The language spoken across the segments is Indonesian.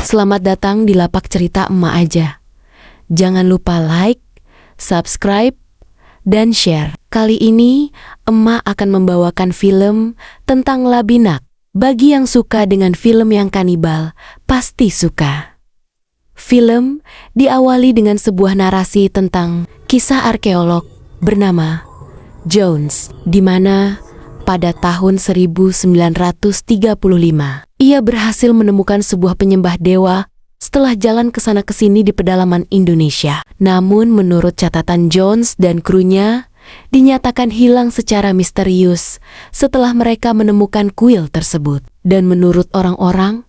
Selamat datang di Lapak Cerita Emak Aja. Jangan lupa like, subscribe, dan share. Kali ini, Emak akan membawakan film tentang Labinak. Bagi yang suka dengan film yang kanibal, pasti suka. Film diawali dengan sebuah narasi tentang kisah arkeolog bernama Jones, di mana pada tahun 1935, ia berhasil menemukan sebuah penyembah dewa setelah jalan ke sana kesini di pedalaman Indonesia. Namun menurut catatan Jones dan krunya, dinyatakan hilang secara misterius setelah mereka menemukan kuil tersebut. Dan menurut orang-orang,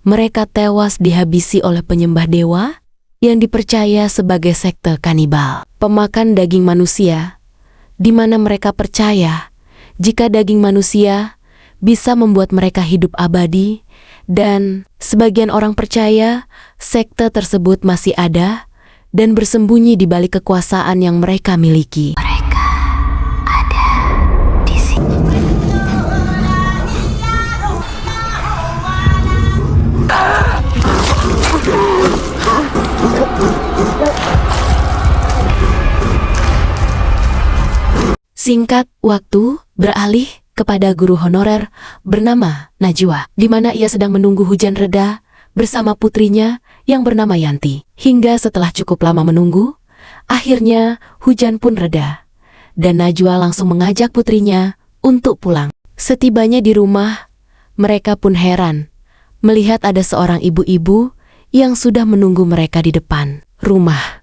mereka tewas dihabisi oleh penyembah dewa yang dipercaya sebagai sekte kanibal, pemakan daging manusia, di mana mereka percaya jika daging manusia bisa membuat mereka hidup abadi, dan sebagian orang percaya sekte tersebut masih ada dan bersembunyi di balik kekuasaan yang mereka miliki. Mereka ada di sini. Singkat waktu beralih kepada guru honorer bernama Najwa, di mana ia sedang menunggu hujan reda bersama putrinya yang bernama Yanti. Hingga setelah cukup lama menunggu, akhirnya hujan pun reda, dan Najwa langsung mengajak putrinya untuk pulang. Setibanya di rumah, mereka pun heran melihat ada seorang ibu-ibu yang sudah menunggu mereka di depan rumah.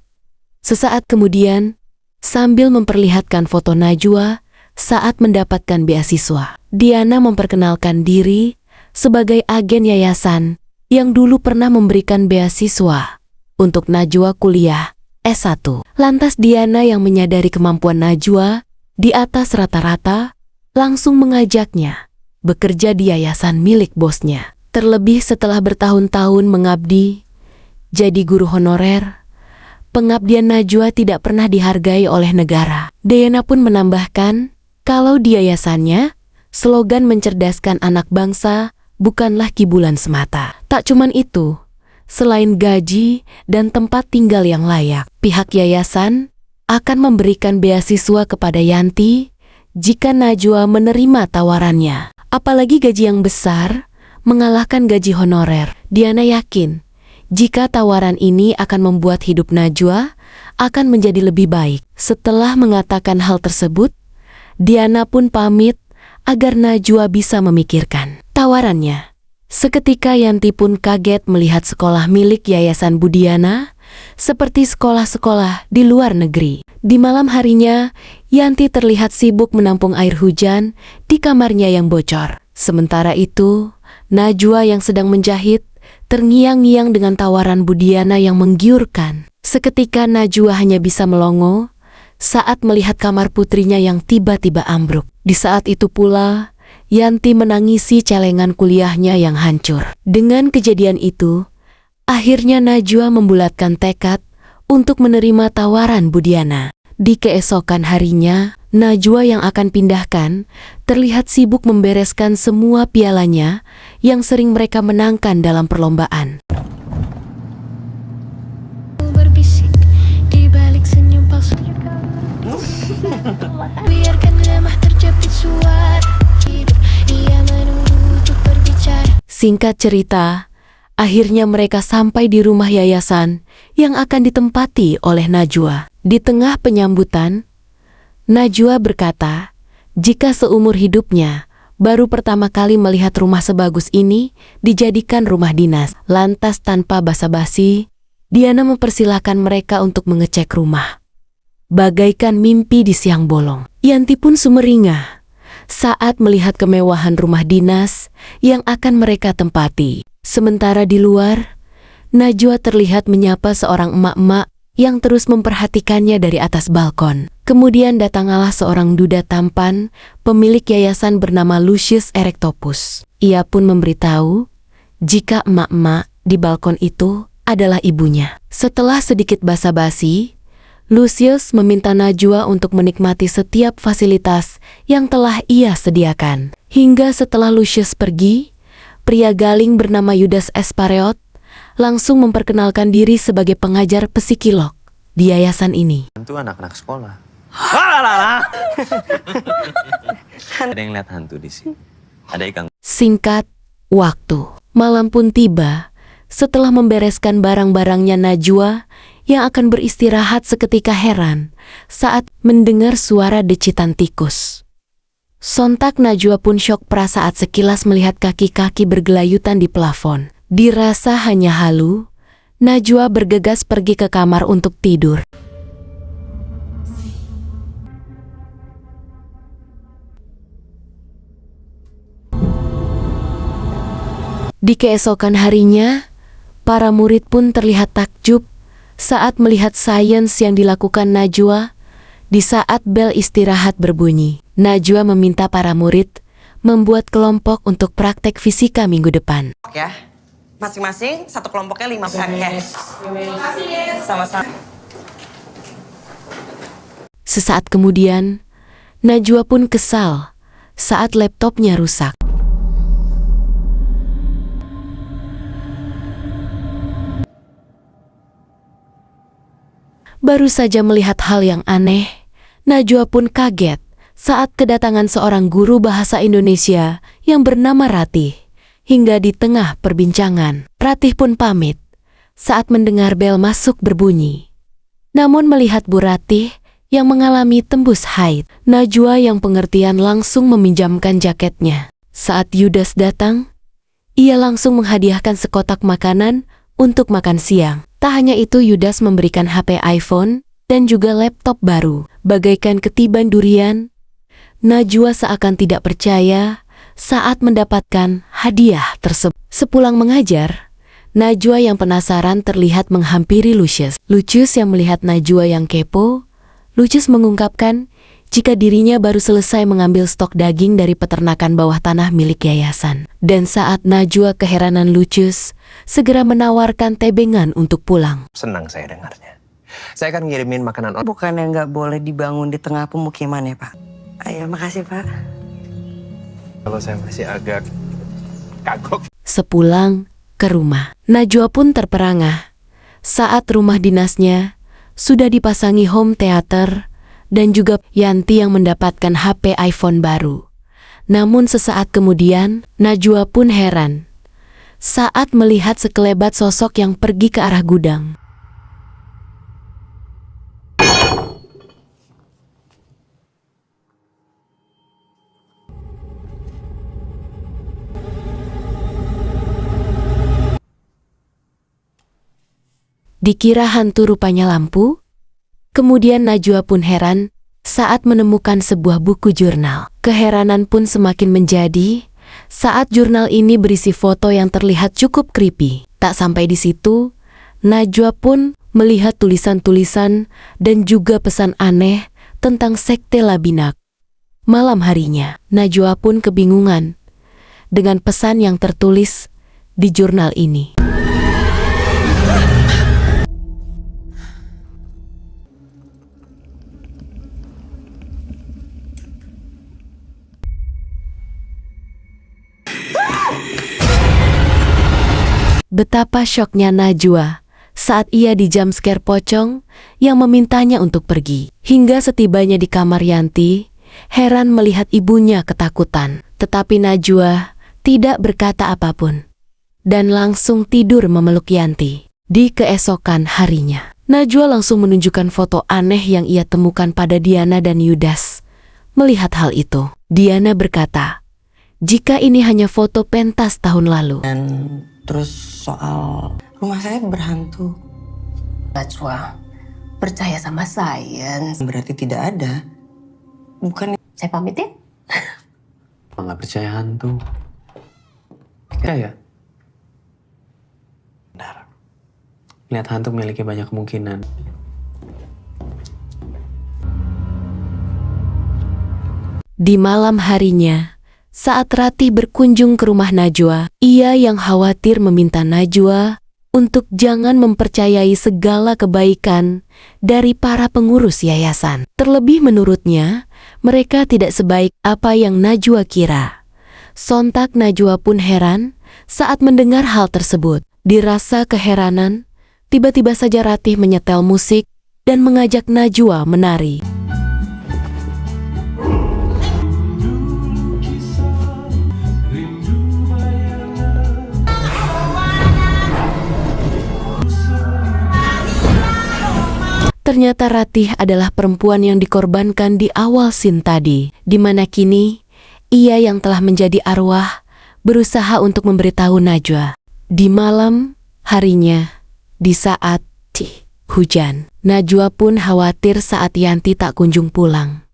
Sesaat kemudian, sambil memperlihatkan foto Najwa saat mendapatkan beasiswa, Diana memperkenalkan diri sebagai agen yayasan yang dulu pernah memberikan beasiswa untuk Najwa kuliah S1. Lantas Diana yang menyadari kemampuan Najwa di atas rata-rata langsung mengajaknya bekerja di yayasan milik bosnya. Terlebih setelah bertahun-tahun mengabdi jadi guru honorer, pengabdian Najwa tidak pernah dihargai oleh negara. Diana pun menambahkan kalau di yayasannya, slogan mencerdaskan anak bangsa bukanlah kibulan semata. Tak cuman itu, selain gaji dan tempat tinggal yang layak, pihak yayasan akan memberikan beasiswa kepada Yanti jika Najwa menerima tawarannya. Apalagi gaji yang besar mengalahkan gaji honorer. Diana yakin jika tawaran ini akan membuat hidup Najwa akan menjadi lebih baik. Setelah mengatakan hal tersebut, Diana pun pamit agar Najwa bisa memikirkan tawarannya. Seketika Yanti pun kaget melihat sekolah milik Yayasan Budiana seperti sekolah-sekolah di luar negeri. Di malam harinya, Yanti terlihat sibuk menampung air hujan di kamarnya yang bocor. Sementara itu, Najwa yang sedang menjahit terngiang-ngiang dengan tawaran Budiana yang menggiurkan. Seketika Najwa hanya bisa melongo saat melihat kamar putrinya yang tiba-tiba ambruk. Di saat itu pula, Yanti menangisi celengan kuliahnya yang hancur. Dengan kejadian itu, akhirnya Najwa membulatkan tekad untuk menerima tawaran Budiana. Di keesokan harinya, Najwa yang akan pindahkan terlihat sibuk membereskan semua pialanya yang sering mereka menangkan dalam perlombaan. Berbisik di balik senyum palsu. Biarkan lemah terjepit suara hidup, ia menunggu untuk berbicara. Singkat cerita, akhirnya mereka sampai di rumah yayasan yang akan ditempati oleh Najwa. Di tengah penyambutan, Najwa berkata, jika seumur hidupnya baru pertama kali melihat rumah sebagus ini dijadikan rumah dinas. Lantas tanpa basa-basi, Diana mempersilahkan mereka untuk mengecek rumah. Bagaikan mimpi di siang bolong, Yanti pun sumringah saat melihat kemewahan rumah dinas yang akan mereka tempati. Sementara di luar, Najwa terlihat menyapa seorang emak-emak yang terus memperhatikannya dari atas balkon. Kemudian datanglah seorang duda tampan, pemilik yayasan bernama Lucius Erectopus. Ia pun memberitahu jika emak-emak di balkon itu adalah ibunya. Setelah sedikit basa-basi, Lucius meminta Najwa untuk menikmati setiap fasilitas yang telah ia sediakan. Hingga setelah Lucius pergi, pria galing bernama Yudas Iscariot langsung memperkenalkan diri sebagai pengajar psikolog di yayasan ini. Hantu anak-anak sekolah. Alah. Ada yang lihat hantu di sini. Ada ikan. Singkat waktu, malam pun tiba setelah membereskan barang-barangnya. Najwa yang akan beristirahat seketika heran saat mendengar suara decitan tikus. Sontak Najwa pun syok saat sekilas melihat kaki-kaki bergelayutan di plafon. Dirasa hanya halu, Najwa bergegas pergi ke kamar untuk tidur. Di keesokan harinya, para murid pun terlihat takjub saat melihat sains yang dilakukan Najwa di saat bel istirahat berbunyi. Najwa meminta para murid membuat kelompok untuk praktek fisika minggu depan. Ya, masing-masing satu kelompoknya 5 paket. Sama-sama. Sesaat kemudian, Najwa pun kesal saat laptopnya rusak. Baru saja melihat hal yang aneh, Najwa pun kaget saat kedatangan seorang guru bahasa Indonesia yang bernama Ratih. Hingga di tengah perbincangan, Ratih pun pamit saat mendengar bel masuk berbunyi. Namun melihat Bu Ratih yang mengalami tembus haid, Najwa yang pengertian langsung meminjamkan jaketnya. Saat Yudas datang, ia langsung menghadiahkan sekotak makanan untuk makan siang. Tak hanya itu, Yudas memberikan HP iPhone dan juga laptop baru. Bagaikan ketiban durian, Najwa seakan tidak percaya saat mendapatkan hadiah tersebut. Sepulang mengajar, Najwa yang penasaran terlihat menghampiri Lucius. Lucius yang melihat Najwa yang kepo, Lucius mengungkapkan jika dirinya baru selesai mengambil stok daging dari peternakan bawah tanah milik yayasan. Dan saat Najwa keheranan, Lucius segera menawarkan tebengan untuk pulang. Senang saya dengarnya. Saya akan ngirimin makanan. Bukannya nggak boleh dibangun di tengah pemukiman ya, Pak? Ayo, makasih, Pak. Kalau saya masih agak kagok. Sepulang ke rumah, Najwa pun terperangah saat rumah dinasnya sudah dipasangi home theater dan juga Yanti yang mendapatkan HP iPhone baru. Namun sesaat kemudian, Najwa pun heran saat melihat sekelebat sosok yang pergi ke arah gudang. Dikira hantu, rupanya lampu. Kemudian Najwa pun heran saat menemukan sebuah buku jurnal. Keheranan pun semakin menjadi saat jurnal ini berisi foto yang terlihat cukup creepy. Tak sampai di situ, Najwa pun melihat tulisan-tulisan dan juga pesan aneh tentang sekte Labinak. Malam harinya, Najwa pun kebingungan dengan pesan yang tertulis di jurnal ini. Betapa syoknya Najwa saat ia di jumpscare pocong yang memintanya untuk pergi. Hingga setibanya di kamar Yanti, heran melihat ibunya ketakutan. Tetapi Najwa tidak berkata apapun dan langsung tidur memeluk Yanti. Di keesokan harinya, Najwa langsung menunjukkan foto aneh yang ia temukan pada Diana dan Yudas. Melihat hal itu, Diana berkata, jika ini hanya foto pentas tahun lalu. Dan terus soal rumah saya berhantu. Najwa, percaya sama sains. Berarti tidak ada. Bukan. Saya pamit ya. Nggak percaya hantu. Percaya? Benar. Lihat hantu memiliki banyak kemungkinan. Di malam harinya, saat Ratih berkunjung ke rumah Najwa, ia yang khawatir meminta Najwa untuk jangan mempercayai segala kebaikan dari para pengurus yayasan. Terlebih menurutnya, mereka tidak sebaik apa yang Najwa kira. Sontak Najwa pun heran saat mendengar hal tersebut. Dirasa keheranan, tiba-tiba saja Ratih menyetel musik dan mengajak Najwa menari. Ternyata Ratih adalah perempuan yang dikorbankan di awal scene tadi, di mana kini ia yang telah menjadi arwah berusaha untuk memberitahu Najwa. Di malam harinya, di saat hujan, Najwa pun khawatir saat Yanti tak kunjung pulang.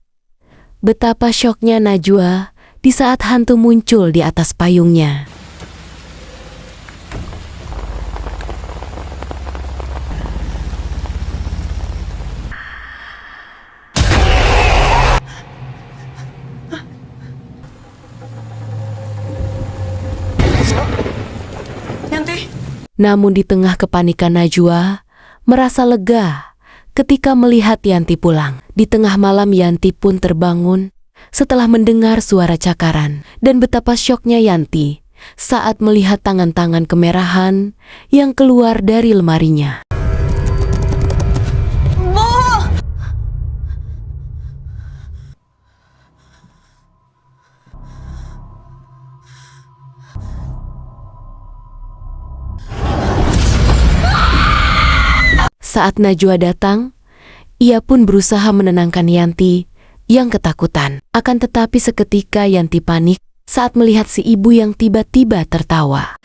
Betapa syoknya Najwa di saat hantu muncul di atas payungnya. Yanti. Namun di tengah kepanikan Najwa merasa lega ketika melihat Yanti pulang. Di tengah malam Yanti pun terbangun setelah mendengar suara cakaran. Dan betapa syoknya Yanti saat melihat tangan-tangan kemerahan yang keluar dari lemarinya. Saat Najwa datang, ia pun berusaha menenangkan Yanti yang ketakutan. Akan tetapi seketika Yanti panik saat melihat si ibu yang tiba-tiba tertawa.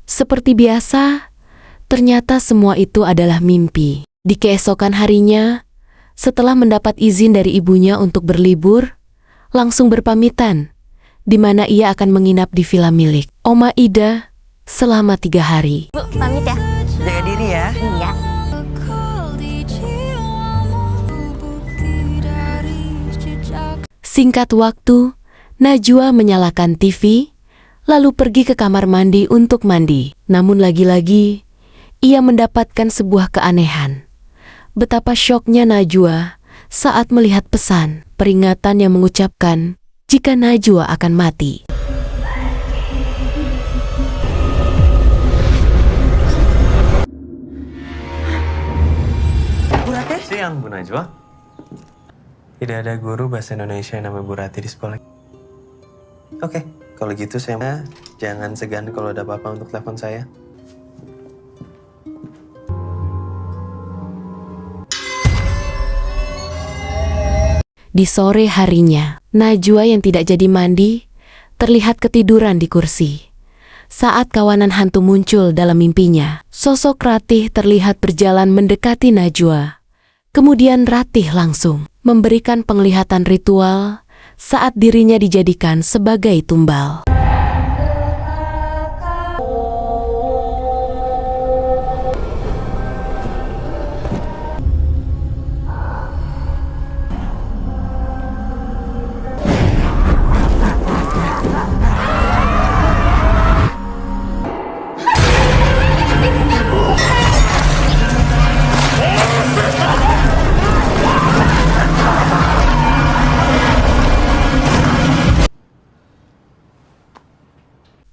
Seperti biasa, ternyata semua itu adalah mimpi. Di keesokan harinya, setelah mendapat izin dari ibunya untuk berlibur, langsung berpamitan, di mana ia akan menginap di villa milik Oma Ida selama 3 hari. Bu, pamit ya. Jaga diri ya. Iya. Singkat waktu, Najwa menyalakan TV, lalu pergi ke kamar mandi untuk mandi. Namun lagi-lagi, ia mendapatkan sebuah keanehan. Betapa syoknya Najwa saat melihat pesan peringatan yang mengucapkan jika Najwa akan mati. Bu Ratih? Siang, Bu Najwa. Tidak ada guru bahasa Indonesia yang namanya Bu Ratih di sekolah. Oke, kalau gitu saya jangan segan kalau ada apa-apa untuk telepon saya. Di sore harinya, Najwa yang tidak jadi mandi terlihat ketiduran di kursi. Saat kawanan hantu muncul dalam mimpinya, sosok Ratih terlihat berjalan mendekati Najwa. Kemudian Ratih langsung memberikan penglihatan ritual saat dirinya dijadikan sebagai tumbal.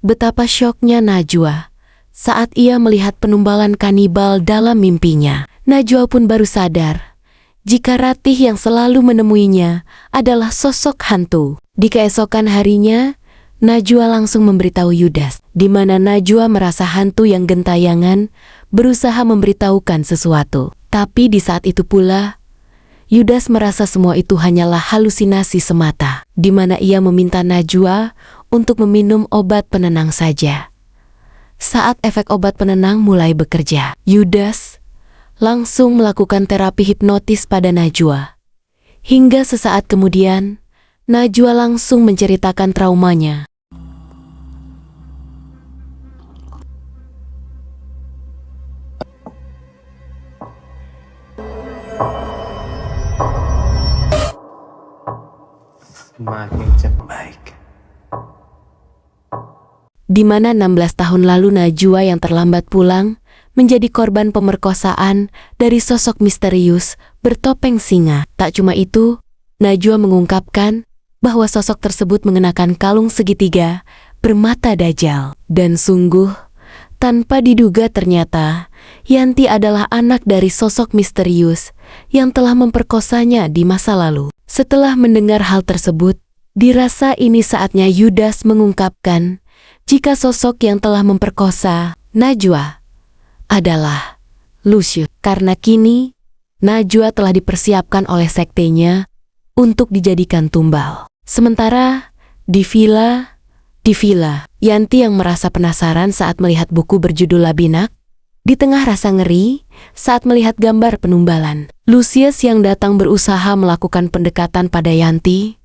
Betapa syoknya Najwa saat ia melihat penumbalan kanibal dalam mimpinya. Najwa pun baru sadar jika Ratih yang selalu menemuinya adalah sosok hantu. Di keesokan harinya, Najwa langsung memberitahu Yudas, di mana Najwa merasa hantu yang gentayangan berusaha memberitahukan sesuatu. Tapi di saat itu pula, Yudas merasa semua itu hanyalah halusinasi semata, di mana ia meminta Najwa untuk meminum obat penenang saja. Saat efek obat penenang mulai bekerja, Yudas langsung melakukan terapi hipnotis pada Najwa. Hingga sesaat kemudian, Najwa langsung menceritakan traumanya. Semakin cepat baik. Di mana 16 tahun lalu Najwa yang terlambat pulang menjadi korban pemerkosaan dari sosok misterius bertopeng singa. Tak cuma itu, Najwa mengungkapkan bahwa sosok tersebut mengenakan kalung segitiga bermata dajjal. Dan sungguh, tanpa diduga ternyata Yanti adalah anak dari sosok misterius yang telah memperkosanya di masa lalu. Setelah mendengar hal tersebut, dirasa ini saatnya Yudas mengungkapkan jika sosok yang telah memperkosa Najwa adalah Lucius. Karena kini Najwa telah dipersiapkan oleh sektenya untuk dijadikan tumbal. Sementara di villa, Yanti yang merasa penasaran saat melihat buku berjudul Labinak, di tengah rasa ngeri saat melihat gambar penumbalan. Lucius yang datang berusaha melakukan pendekatan pada Yanti,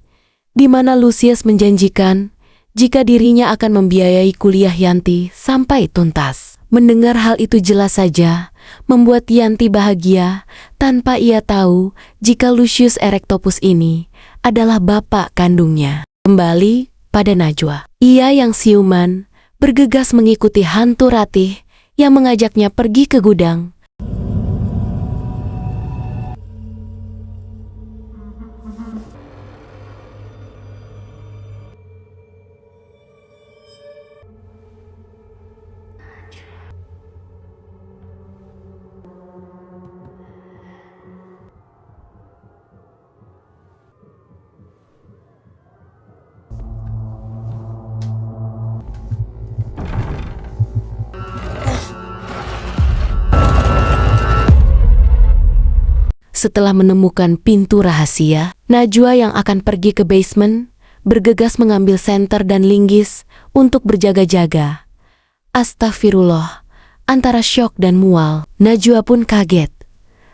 di mana Lucius menjanjikan jika dirinya akan membiayai kuliah Yanti sampai tuntas. Mendengar hal itu jelas saja membuat Yanti bahagia tanpa ia tahu jika Lucius Erectopus ini adalah bapak kandungnya. Kembali pada Najwa. Ia yang siuman bergegas mengikuti hantu Ratih yang mengajaknya pergi ke gudang. Setelah menemukan pintu rahasia, Najwa yang akan pergi ke basement bergegas mengambil senter dan linggis untuk berjaga-jaga. Astagfirullah, antara syok dan mual, Najwa pun kaget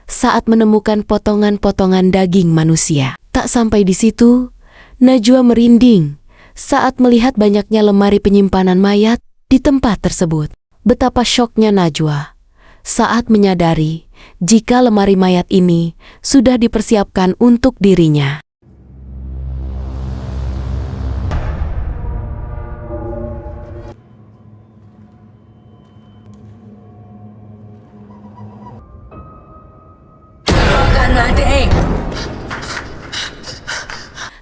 saat menemukan potongan-potongan daging manusia. Tak sampai di situ, Najwa merinding saat melihat banyaknya lemari penyimpanan mayat di tempat tersebut. Betapa syoknya Najwa saat menyadari jika lemari mayat ini sudah dipersiapkan untuk dirinya.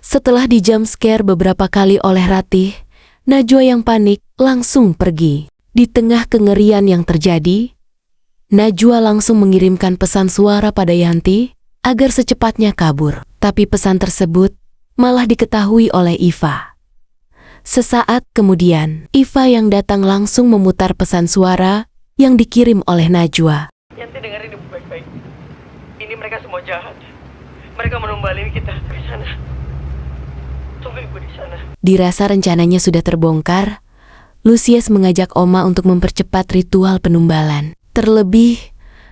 Setelah di jump scare beberapa kali oleh Ratih, Najwa yang panik langsung pergi. Di tengah kengerian yang terjadi, Najwa langsung mengirimkan pesan suara pada Yanti agar secepatnya kabur. Tapi pesan tersebut malah diketahui oleh Iva. Sesaat kemudian, Iva yang datang langsung memutar pesan suara yang dikirim oleh Najwa. Yanti dengerin ibu baik-baik. Ini mereka semua jahat. Mereka menumbalin kita ke sana. Tunggu ibu di sana. Dirasa rencananya sudah terbongkar, Lucius mengajak Oma untuk mempercepat ritual penumbalan. Terlebih,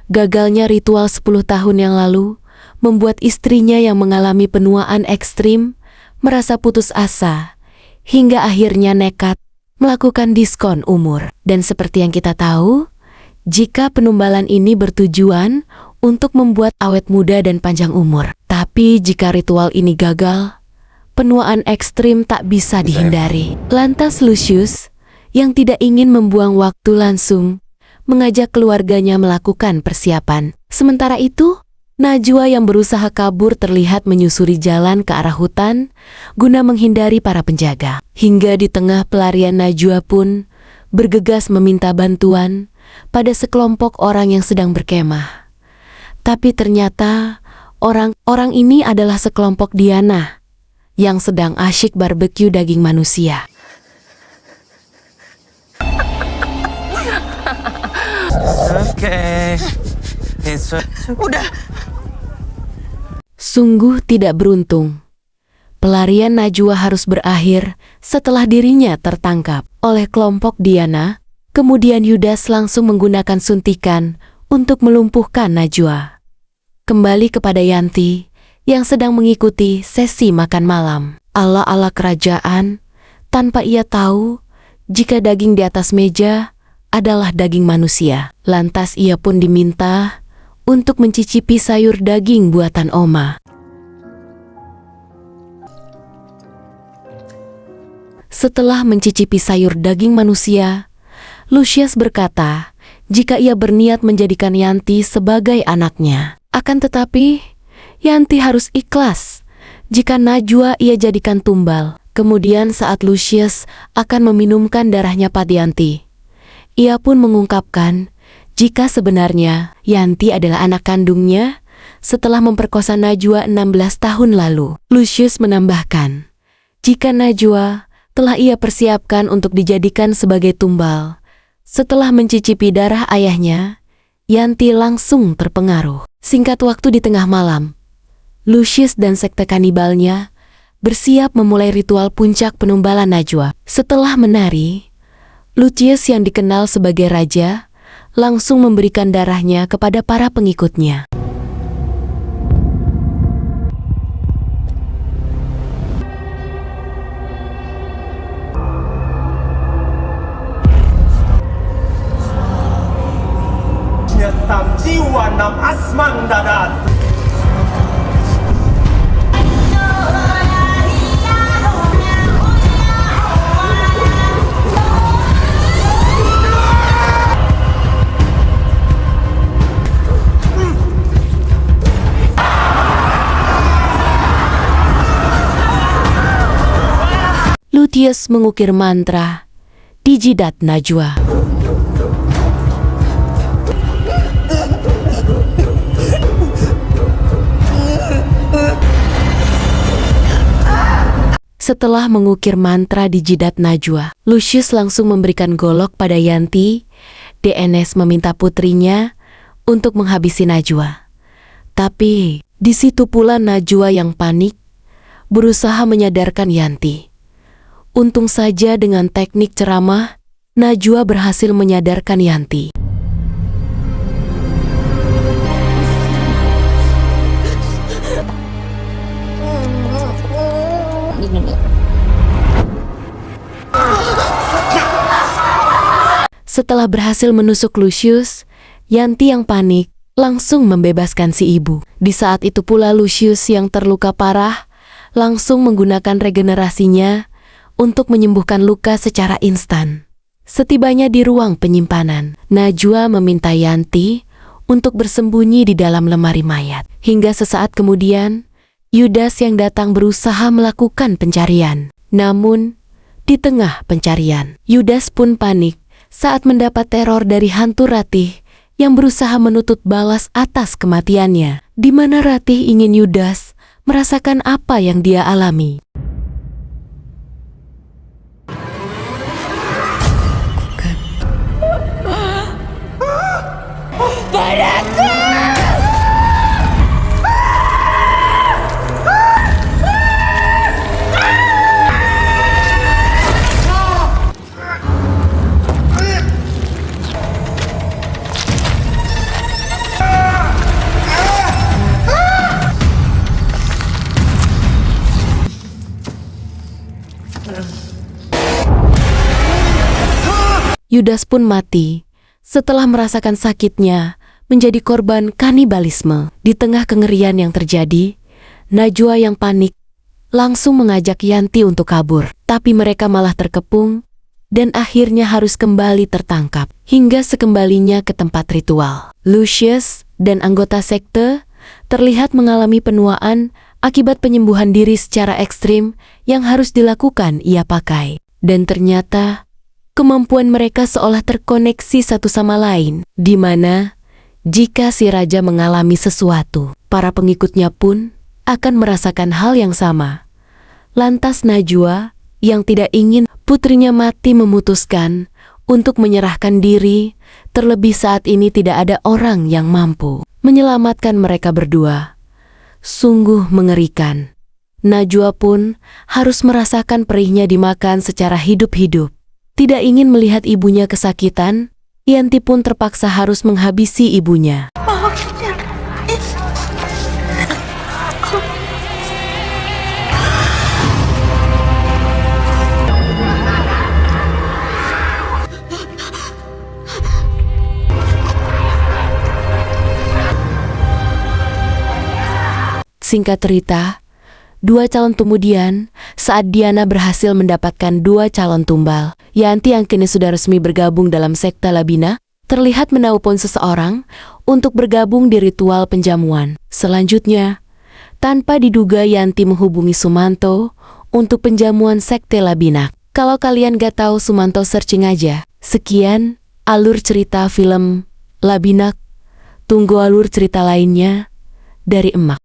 gagalnya ritual 10 tahun yang lalu membuat istrinya yang mengalami penuaan ekstrim merasa putus asa, hingga akhirnya nekat melakukan diskon umur. Dan seperti yang kita tahu, jika penumbalan ini bertujuan untuk membuat awet muda dan panjang umur. Tapi jika ritual ini gagal, penuaan ekstrim tak bisa dihindari. Lantas Lucius, yang tidak ingin membuang waktu langsung mengajak keluarganya melakukan persiapan. Sementara itu, Najwa yang berusaha kabur terlihat menyusuri jalan ke arah hutan guna menghindari para penjaga. Hingga di tengah pelarian Najwa pun bergegas meminta bantuan pada sekelompok orang yang sedang berkemah. Tapi ternyata orang-orang ini adalah sekelompok Diana yang sedang asyik barbeque daging manusia. Okay. Udah. Sungguh tidak beruntung. Pelarian Najwa harus berakhir setelah dirinya tertangkap oleh kelompok Diana. Kemudian Yudas langsung menggunakan suntikan untuk melumpuhkan Najwa. Kembali kepada Yanti yang sedang mengikuti sesi makan malam. Ala-ala kerajaan, tanpa ia tahu jika daging di atas meja adalah daging manusia. Lantas ia pun diminta untuk mencicipi sayur daging buatan Oma. Setelah mencicipi sayur daging manusia, Lucius berkata jika ia berniat menjadikan Yanti sebagai anaknya. Akan tetapi, Yanti harus ikhlas jika Najwa ia jadikan tumbal. Kemudian saat Lucius akan meminumkan darahnya Yanti, ia pun mengungkapkan jika sebenarnya Yanti adalah anak kandungnya setelah memperkosa Najwa 16 tahun lalu. Lucius menambahkan, jika Najwa telah ia persiapkan untuk dijadikan sebagai tumbal. Setelah mencicipi darah ayahnya, Yanti langsung terpengaruh. Singkat waktu di tengah malam, Lucius dan sekte kanibalnya bersiap memulai ritual puncak penumbalan Najwa. Setelah menari, Lucius yang dikenal sebagai raja langsung memberikan darahnya kepada para pengikutnya. Nyetam jiwa nam asman dadat. Lucius mengukir mantra di jidat Najwa. Setelah mengukir mantra di jidat Najwa, Lucius langsung memberikan golok pada Yanti. DNS meminta putrinya untuk menghabisi Najwa. Tapi di situ pula Najwa yang panik berusaha menyadarkan Yanti. Untung saja dengan teknik ceramah, Najwa berhasil menyadarkan Yanti. Setelah berhasil menusuk Lucius, Yanti yang panik langsung membebaskan si ibu. Di saat itu pula Lucius yang terluka parah langsung menggunakan regenerasinya untuk menyembuhkan luka secara instan. Setibanya di ruang penyimpanan, Najwa meminta Yanti untuk bersembunyi di dalam lemari mayat. Hingga sesaat kemudian, Yudas yang datang berusaha melakukan pencarian. Namun, di tengah pencarian, Yudas pun panik saat mendapat teror dari hantu Ratih yang berusaha menuntut balas atas kematiannya, di mana Ratih ingin Yudas merasakan apa yang dia alami. Yudas pun mati setelah merasakan sakitnya menjadi korban kanibalisme. Di tengah kengerian yang terjadi, Najwa yang panik langsung mengajak Yanti untuk kabur. Tapi mereka malah terkepung dan akhirnya harus kembali tertangkap. Hingga sekembalinya ke tempat ritual, Lucius dan anggota sekte terlihat mengalami penuaan akibat penyembuhan diri secara ekstrim yang harus dilakukan ia pakai. Dan ternyata kemampuan mereka seolah terkoneksi satu sama lain, di mana jika si raja mengalami sesuatu, para pengikutnya pun akan merasakan hal yang sama. Lantas Najwa yang tidak ingin putrinya mati memutuskan untuk menyerahkan diri, terlebih saat ini tidak ada orang yang mampu menyelamatkan mereka berdua. Sungguh mengerikan. Najwa pun harus merasakan perihnya dimakan secara hidup-hidup. Tidak ingin melihat ibunya kesakitan, Yanti pun terpaksa harus menghabisi ibunya. Singkat cerita, 2 tahun kemudian, saat Diana berhasil mendapatkan 2 calon tumbal, Yanti yang kini sudah resmi bergabung dalam sekte Labina, terlihat menelpon seseorang untuk bergabung di ritual penjamuan. Selanjutnya, tanpa diduga Yanti menghubungi Sumanto untuk penjamuan sekte Labinak. Kalau kalian gak tahu, Sumanto searching aja. Sekian alur cerita film Labinak. Tunggu alur cerita lainnya dari Emak.